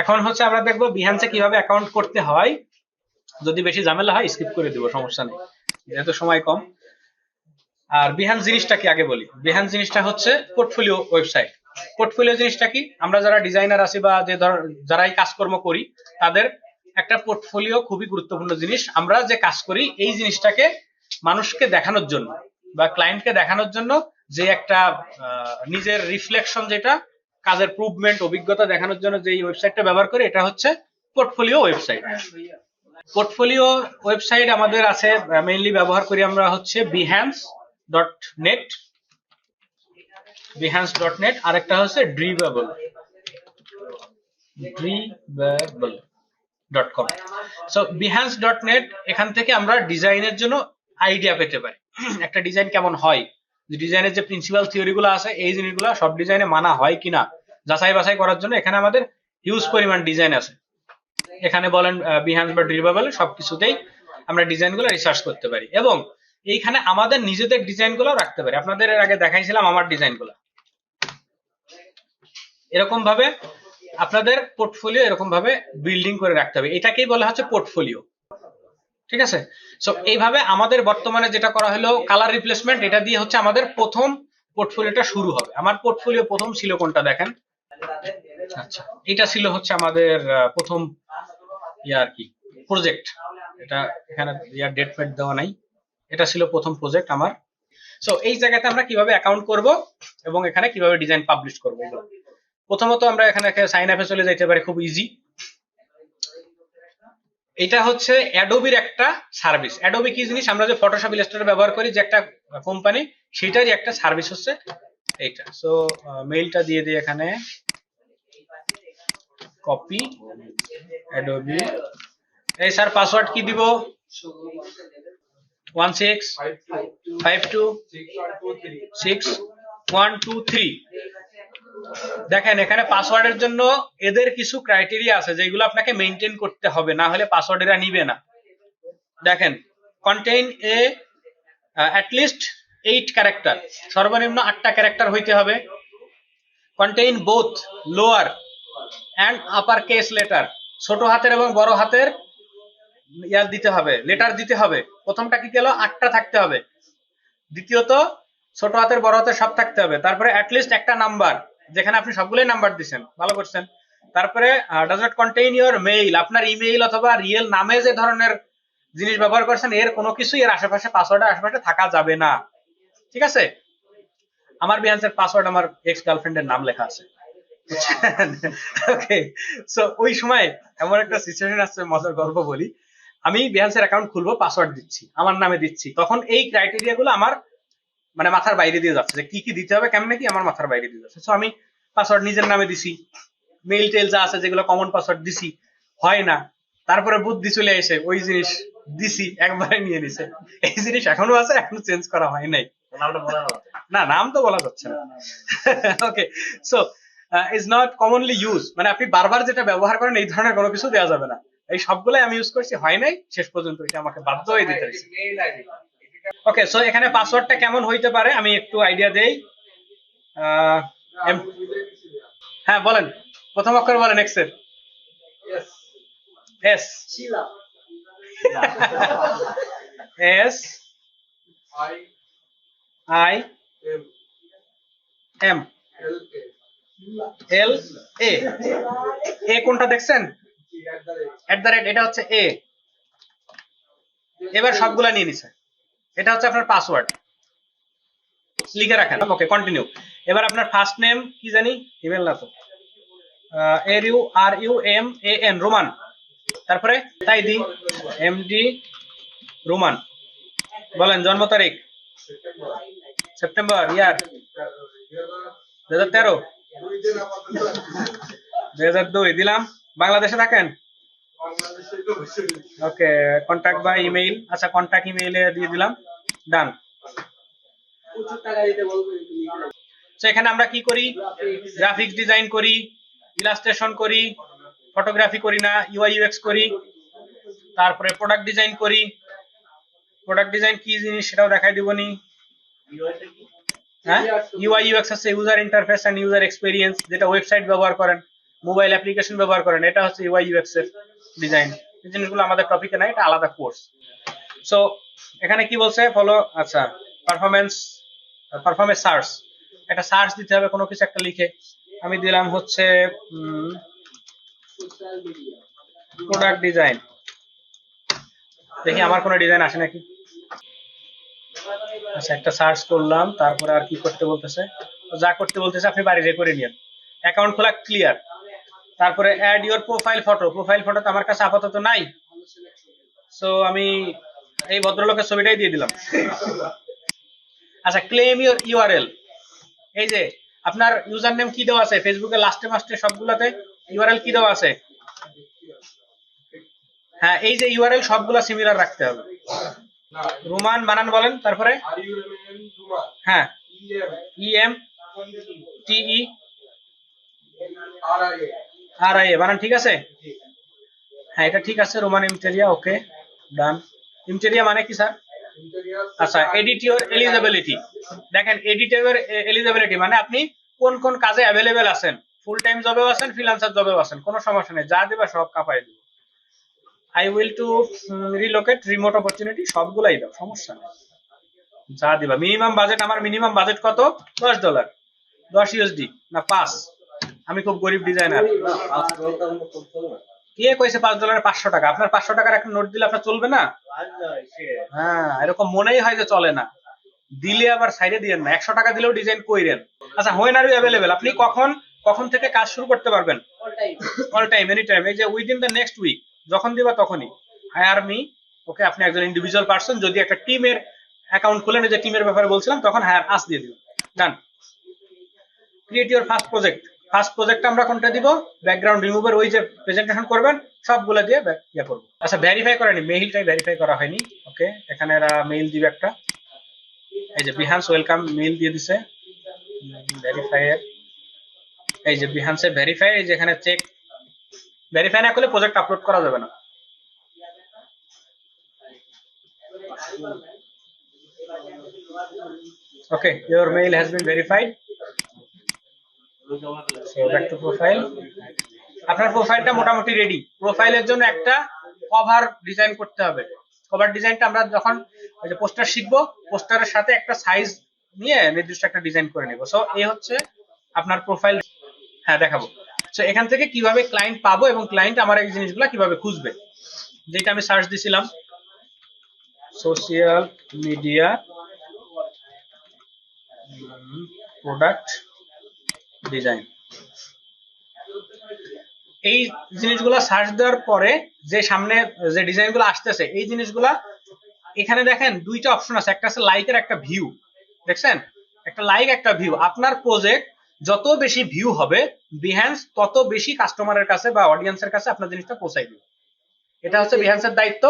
এখন হচ্ছে আমরা দেখবো বিহান্সে কিভাবে অ্যাকাউন্ট করতে হয়। যদি বেশি ঝামেলা হয় স্কিপ করে দিব, সমস্যা নেই, যেহেতু সময় কম। আর বিহান্স জিনিসটা কি আগে বলি। বিহান্স জিনিসটা হচ্ছে পোর্টফোলিও ওয়েবসাইট। পোর্টফোলিও জিনিসটা কি, আমরা যারা ডিজাইনার আছি বা যে যারা এই কাজকর্ম করি, তাদের একটা পোর্টফোলিও খুবই গুরুত্বপূর্ণ জিনিস। আমরা যে কাজ করি এই জিনিসটাকে মানুষকে দেখানোর জন্য বা ক্লায়েন্টকে দেখানোর জন্য, যে একটা নিজের রিফ্লেকশন, যেটা কাজের প্রুভমেন্ট, অভিজ্ঞতা দেখানোর জন্য যে ওয়েবসাইটটা ব্যবহার করি, এটা হচ্ছে পোর্টফোলিও ওয়েবসাইট। পোর্টফোলিও ওয়েবসাইট আমাদের আছে, মেইনলি ব্যবহার করি আমরা হচ্ছে behance.net, behance.net, আরেকটা হচ্ছে dribble.com। সো behance.net, এখান থেকে আমরা ডিজাইনের জন্য আইডিয়া পেতে পারি, একটা ডিজাইন কেমন হয়, ডিজাইনের যে প্রিন্সিপাল থিওরি গুলো আছে, এই জিনিসগুলো সব ডিজাইনে মানা হয় কিনা যাচাই বাছাই করার জন্য এখানে আমাদের হিউজ পরিমাণ ডিজাইন আছে। এখানে বলেন বিহান্স বা ড্রিবাবল, সবকিছুতেই আমরা ডিজাইনগুলো রিসার্চ করতে পারি এবং এইখানে আমাদের নিজেদের ডিজাইনগুলো রাখতে পারি। আপনাদের এর আগে দেখাইছিলাম আমার ডিজাইনগুলো। এরকম ভাবে আপনাদের পোর্টফোলিও এরকম ভাবে বিল্ডিং করে রাখতে হবে, এটাকেই বলা হচ্ছে পোর্টফোলিও। ঠিক আছে। সো এইভাবে আমাদের বর্তমানে যেটা করা হলো কালার রিপ্লেসমেন্ট, এটা দিয়ে হচ্ছে আমাদের প্রথম পোর্টফোলিওটা শুরু হবে। আমার পোর্টফোলিও প্রথম ছিল কোনটা দেখেন, আচ্ছা এটা ছিল হচ্ছে আমাদের প্রথম আর কি প্রজেক্ট। এটা এখানে ইয়ার ডেট ফেট দেওয়া নাই, এটা ছিল প্রথম প্রজেক্ট আমার। সো এই জায়গাতে আমরা কিভাবে অ্যাকাউন্ট করব এবং এখানে কিভাবে ডিজাইন পাবলিশ করব, এগুলো প্রথমত আমরা এখানে সাইন আপে চলে যেতে পারি, খুব ইজি। এটা হচ্ছে অ্যাডোবির একটা সার্ভিস। অ্যাডোবি কি জিনিস, আমরা যে ফটোশপ ইলাস্ট্রেটর ব্যবহার করি, যে একটা কোম্পানি, সেটারই একটা সার্ভিস হচ্ছে এইটা। সো মেইলটা দিয়ে দিই এখানে, কপি অ্যাডোবি। এই স্যার পাসওয়ার্ড কি দিব, 16526126123। দেখেন এখানে পাসওয়ার্ডের জন্য এদের কিছু ক্রাইটেরিয়া আছে যেগুলো আপনাকে মেইনটেইন করতে হবে, না হলে পাসওয়ার্ড এরা নিবে না। দেখেন, কন্টেইন এ অ্যাটলিস্ট 8 ক্যারেক্টার, সর্বনিম্ন 8টা ক্যারেক্টার হইতে হবে। Contain both lower and upper case letter, ছোট হাতের এবং বড় হাতের ইয়ার দিতে হবে, লেটার দিতে হবে। প্রথমটা কি গেল, 8টা থাকতে হবে। দ্বিতীয়ত ছোট হাতের বড় হাতের সব থাকতে হবে। তারপরে অ্যাটলিস্ট একটা নাম্বার, যেখানে আপনি সবগুলোই নাম্বার দিচ্ছেন, ভালো করছেন। তারপরে does not contain your mail, আপনার ইমেইল অথবা রিয়েল নামে যে ধরনের জিনিস ব্যবহার করছেন, এর কোনো কিছুই এর আশেপাশে, পাসওয়ার্ডের আশেপাশে থাকা যাবে না। ঠিক আছে। আমার বিহান্সের পাসওয়ার্ড আমার এক্স গার্লফ্রেন্ডের নাম লেখা আছে। ওকে। সো ওই সময় এমন একটা সিচুয়েশন আসছে, মজার গল্প বলি। আমি বিহান্সের অ্যাকাউন্ট খুলবো, পাসওয়ার্ড দিচ্ছি, আমার নামে দিচ্ছি, তখন এই ক্রাইটেরিয়া গুলো আমার মানে মাথার বাইরে দিয়ে যাচ্ছে, যে কি কি দিতে হবে, কেমনে কি, আমার মাথার বাইরে দিয়ে যাচ্ছে। সো আমি পাসওয়ার্ড নিজের নামে দিছি, মেইল টেল যা আছে যেগুলো কমন পাসওয়ার্ড দিছি, হয় না। তারপরে বুদ্ধি চলে এসে ওই জিনিস দিছি, একবারে নিয়ে নিছে। এই জিনিস এখনো আছে, এখনো চেঞ্জ করা হয় নাই। না, নাম তো বলা যাচ্ছে না। Okay. So is not commonly use, মানে আপনি বারবার যেটা ব্যবহার করেন এই ধরনের কোনো কিছু দেওয়া যাবে না। এই সবগুলাই আমি ইউজ করছি, হয় নাই, শেষ পর্যন্ত এটা আমাকে বাধ্য হয়ে দিতে হয়েছে। ওকে। সো এখানে পাসওয়ার্ডটা কেমন হইতে পারে আমি একটু আইডিয়া দেই। হ্যাঁ বলেন, প্রথম অক্ষর বলেন এক্স এর। S, S I M L A. এ কোনটা দেখছেন, @, এটা হচ্ছে এ। এবার সবগুলা নিয়ে নিছে, এটা হচ্ছে আপনার পাসওয়ার্ড, লিখে রাখেন। ওকে, কন্টিনিউ। এবার আপনার ফার্স্ট নেম কি জানি, ইমেল না তো, RURUMAN, রোমান। তারপরে তাই দি MD রোমান। বলেন জন্ম তারিখ, সেপ্টেম্বর, ইয়ার 2013, 2002 দিলাম। বাংলাদেশে থাকেন, ওকে। কন্টাক্ট বা ইমেইল, আচ্ছা কন্টাক্ট ইমেইলে দিয়ে দিলাম, ডান। তো এখানে আমরা কি করি, গ্রাফিক্স ডিজাইন করি, ইলাস্ট্রেশন করি, ফটোগ্রাফি করি না, UI UX করি, তারপরে প্রোডাক্ট ডিজাইন করি। প্রোডাক্ট ডিজাইন কি জিনিস সেটাও দেখাই দিবনি। হ্যাঁ, UI UX হচ্ছে user interface and user experience, যেটা ওয়েবসাইট ব্যবহার করেন। মোবাইল অ্যাপ্লিকেশন ব্যবহার করেন, এটা হচ্ছে ইউআই ইউএক্স এর ডিজাইন। এই জিনিসগুলো আমাদের টপিকে নাই, এটা আলাদা কোর্স। সো এখানে কি বলছে ফলো, আচ্ছা পারফরমেন্স সার্চ, একটা সার্চ দিতে হবে কোনো কিছু একটা লিখে। আমি দিলাম হচ্ছে প্রোডাক্ট ডিজাইন, দেখি আমার কোনো ডিজাইন আসে নাকি। আচ্ছা একটা সার্চ করলাম, তারপরে আর কি করতে বলতেছে, যা করতে বলতেছে আপনি বাড়িতে করে নিন। অ্যাকাউন্ট খোলা ক্লিয়ার, তারপরে add your profile photo, profile photo তো আমার কাছে আপাতত নাই, সো আমি এই ভদ্রলোকের ছবিটাই দিয়ে দিলাম। আচ্ছা ক্লেম ইওর ইউআরএল, এই যে আপনার ইউজার নেম কি দেওয়া আছে ফেসবুকে লাস্টে মাস্টে সবগুলাতে ইউআরএল কি দেওয়া আছে, হ্যাঁ এই যে ইউআরএল সবগুলা সিমিলার রাখতে হবে। রোমান বানান বলেন, তারপরে হ্যাঁ EM TE R I A বানান ঠিক আছে, হ্যাঁ এটা ঠিক আছে, রোমান ইমটেরিয়া, ওকে ডান। ইমটেরিয়া মানে কি স্যার? আচ্ছা এডিট ইওর এলিজিবিলিটি, দেখেন এডিট ইওর এলিজিবিলিটি মানে আপনি কোন কোন কাজে অ্যাভেলেবেল আছেন, ফুল টাইম জবেও আছেন, ফ্রিল্যান্সার জবেও আছেন, কোনো সমস্যা নেই, যা দেবা সব কাপাই দিব। I will two relocate, remote opportunity, সবগুলাই দাও, সমস্যা নেই, যা দিবা। মিনিমাম বাজেট, আমার মিনিমাম বাজেট কত? $10, 10 ইউএসডি না 5, আমি খুব গরিব ডিজাইনার। কে কইছে $5 500 টাকা? আপনার 500 টাকার একটা নোট দিলে আপনার চলবে না? হ্যাঁ এরকম মনেই হয় যে চলে না, দিলে আবার সাইডে দিয়েন না, 100 টাকা দিলেও ডিজাইন কইরেন। আচ্ছা হোয়েন আর ইউ অ্যাভেলেবল, আপনি কখন কখন থেকে কাজ শুরু করতে পারবেন? অল টাইম, এনি টাইম, এই যে উইদিন দ্য নেক্সট উইক, যখন দিবা তখনই। হায়ার মি, ওকে আপনি একজন ইন্ডিভিজুয়াল পারসন, যদি একটা টিমের অ্যাকাউন্ট খুলেন, যে টিমের ব্যাপারে বলছিলাম, তখন হায়ার আস দিয়ে দিবেন, done. Create your first project, first project আমরা কোনটা দিব? ব্যাকগ্রাউন্ড রিমুভার, ওই যে প্রেজেন্টেশন করবেন সবগুলো দিয়ে ইয়ে করবো। আচ্ছা ভেরিফাই করেনি, মেইলটাই ভেরিফাই করা হয়নি, ওকে এখানে এরা মেইল দিবে একটা, এই যে বিহান্স ওয়েলকাম মেইল দিয়ে দিছে ভেরিফাই এর, এই যে বিহান্সে ভেরিফাই, এই যে এখানে চেক, ভেরিফাই না করলে প্রজেক্ট আপলোড করা যাবে না। ওকে your mail has been verified, so back to profile. আপনার প্রোফাইলটা মোটামুটি রেডি। প্রোফাইলের জন্য একটা কভার ডিজাইন করতে হবে। কভার ডিজাইনটা আমরা যখন ওই যে পোস্টার শিখবো, পোস্টারের সাথে একটা সাইজ নিয়ে নির্দিষ্ট একটা ডিজাইন করে নেব। সো এই হচ্ছে আপনার প্রোফাইল, হ্যাঁ দেখাবো। সো এখান থেকে কিভাবে ক্লায়েন্ট পাবো এবং ক্লায়েন্ট আমার এই জিনিসগুলো কিভাবে খুঁজবে, যেটা আমি সার্চ দিছিলাম সোশ্যাল মিডিয়া প্রোডাক্ট ডিজাইন, এই জিনিসগুলো সার্চ দেওয়ার পরে যে সামনে যে ডিজাইনগুলো আসতেছে, এই জিনিসগুলা এখানে দেখেন দুইটা অপশন আছে, একটা আছে লাইক এর, একটা ভিউ, দেখছেন একটা লাইক একটা ভিউ। আপনার প্রজেক্ট যত বেশি ভিউ হবে, বিহ্যান্স তত বেশি কাস্টমারের কাছে বা অডিয়েন্সের কাছে আপনার জিনিসটা পৌঁছাই দিবে। এটা হচ্ছে বিহ্যান্সের দায়িত্ব,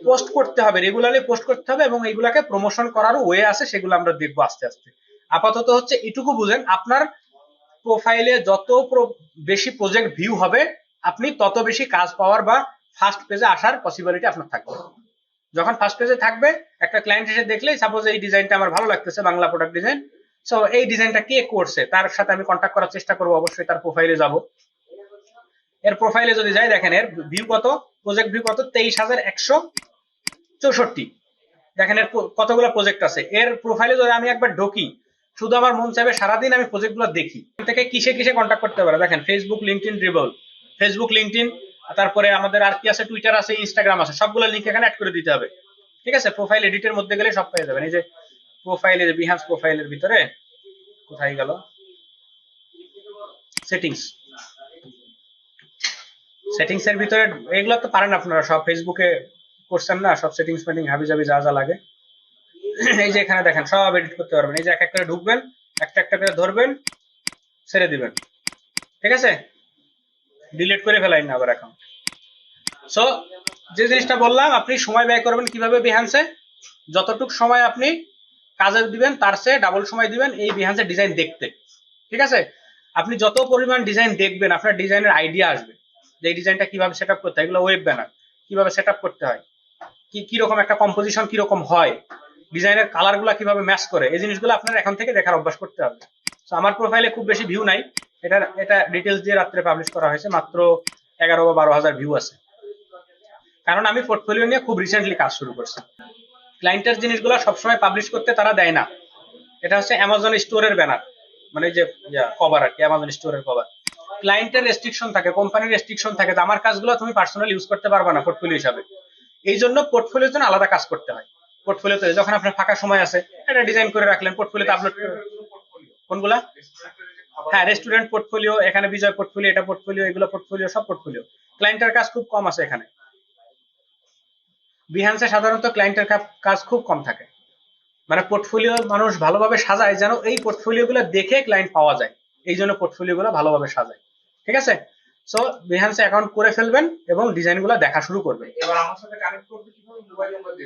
পোস্ট করতে হবে, রেগুলারলি পোস্ট করতে হবে, এবং এইগুলাকে প্রমোশন করারও ওয়ে আছে, সেগুলো আমরা দেখবো আস্তে আস্তে। আপাতত হচ্ছে এটুকু বুঝেন, আপনার প্রোফাইলে যত বেশি প্রজেক্ট ভিউ হবে, আপনি তত বেশি কাজ পাওয়ার বা ফার্স্ট পেজে আসার পসিবিলিটি আপনার থাকবে। যখন ফার্স্ট পেজে থাকবে, একটা ক্লায়েন্ট এসে দেখলেই, সাপোজ এই ডিজাইনটা আমার ভালো লাগতেছে, বাংলা প্রোডাক্ট ডিজাইন, সো এই ডিজাইনটা কে করছে তার সাথে আমি কন্ট্যাক্ট করার চেষ্টা করবো, অবশ্যই তার প্রোফাইলে যাব। এর প্রোফাইলে যদি যাই, দেখেন এর ভিউ কত, প্রজেক্ট ভিউ কত, 23,164। দেখেন এর কতগুলো প্রজেক্ট আছে। এর প্রোফাইলে যদি আমি একবার ঢুকি, শুধু আমার মন চাইবে সারাদিন আমি প্রজেক্টগুলো দেখি, থেকে কিসে কিসে কন্ট্যাক্ট করতে পারে। দেখেন Facebook, LinkedIn, dribble, Facebook, LinkedIn, তারপরে আমাদের আর কি আছে, টুইটার আছে, ইনস্টাগ্রাম আছে, সবগুলো লিঙ্ক এখানে অ্যাড করে দিতে হবে। ঠিক আছে, প্রোফাইল এডিটের মধ্যে গেলে সব পেয়ে যাবেন। এই যে প্রোফাইলে, যে বিহান্স প্রোফাইলের ভিতরে কোথায় গেল, সেটিংস, সেটিংস এর ভিতরে এগুলো তো পারেন আপনারা, সব ফেসবুকে করছেন না, সব সেটিংস মেটিং হাবি জাবি যা যা লাগে, এই যে এখানে দেখেন সব এডিট করতে পারবেন। এই যে এক এক করে ঢুকবেন, একটা একটা করে ধরবেন, ছেড়ে দিবেন, ঠিক আছে, ডিলিট করে ফেলাই না আবার অ্যাকাউন্ট। সো যে জিনিসটা বললাম, আপনি সময় ব্যয় করবেন কিভাবে বিহান্সে, যতটুকু সময় আপনি কাজে দিবেন তার চেয়ে ডাবল সময় দিবেন এই বিহান্সের ডিজাইন দেখতে। ঠিক আছে, আপনি যত পরিমাণ ডিজাইন দেখবেন, আপনার ডিজাইনের আইডিয়া আসবে যে এই ডিজাইনটা কিভাবে সেট আপ করতে হয়, এগুলো ওয়েব ব্যানার কিভাবে সেট আপ করতে হয়, কিরকম একটা কম্পোজিশন কিরকম হয়, ডিজাইনের কালার গুলা কিভাবে ম্যাচ করে, এই জিনিসগুলো আপনার এখন থেকে দেখার অভ্যাস করতে হবে। তো আমার প্রোফাইলে খুব বেশি ভিউ নাই, এটা ডিটেলস দিয়ে রাত্রে পাবলিশ করা হয়েছে, মাত্র 11 বা 12,000 ভিউ আছে। কারণ আমি পোর্টফোলিও নিয়ে খুব রিসেন্টলি কাজ শুরু করছি। ক্লায়েন্টের জিনিসগুলো সবসময় পাবলিশ করতে তারা দেয় না। এটা হচ্ছে অ্যামাজন স্টোরের ব্যানার, মানে যে কভার আর কি, অ্যামাজন স্টোরের কভার। ক্লায়েন্টের রেস্ট্রিকশন থাকে, কোম্পানির রেস্ট্রিকশন থাকে, আমার কাজগুলো তুমি পার্সোনালি ইউজ করতে পারবে না পোর্টফোলিও হিসাবে। এই জন্য পোর্টফোলিওর জন্য আলাদা কাজ করতে হয়। পোর্টফোলিওতে যখন আপনার ফাঁকা সময় আছে এটা ডিজাইন করে রাখলেন, পোর্টফোলিওতে আপলোড। কোনগুলা? হ্যাঁ, রেস্টুরেন্ট পোর্টফোলিও, এখানে বিজয় পোর্টফোলিও, এটা পোর্টফোলিও, এগুলো পোর্টফোলিও, সব পোর্টফোলিও। ক্লায়েন্টের কাজ খুব কম আছে এখানে। বিহান্সে সাধারণত ক্লায়েন্টের কাজ খুব কম থাকে, মানে পোর্টফোলিও মানুষ ভালোভাবে সাজায় যেন এই পোর্টফোলিও গুলো দেখে ক্লায়েন্ট পাওয়া যায়, এই জন্য পোর্টফোলিও গুলো ভালোভাবে সাজায়। ঠিক আছে, সো বিহান্সে অ্যাকাউন্ট করে ফেলবেন এবং ডিজাইন গুলো দেখা শুরু করবেন। এবার আমার সাথে কানেক্ট করতে কিভাবে মোবাইল নাম্বার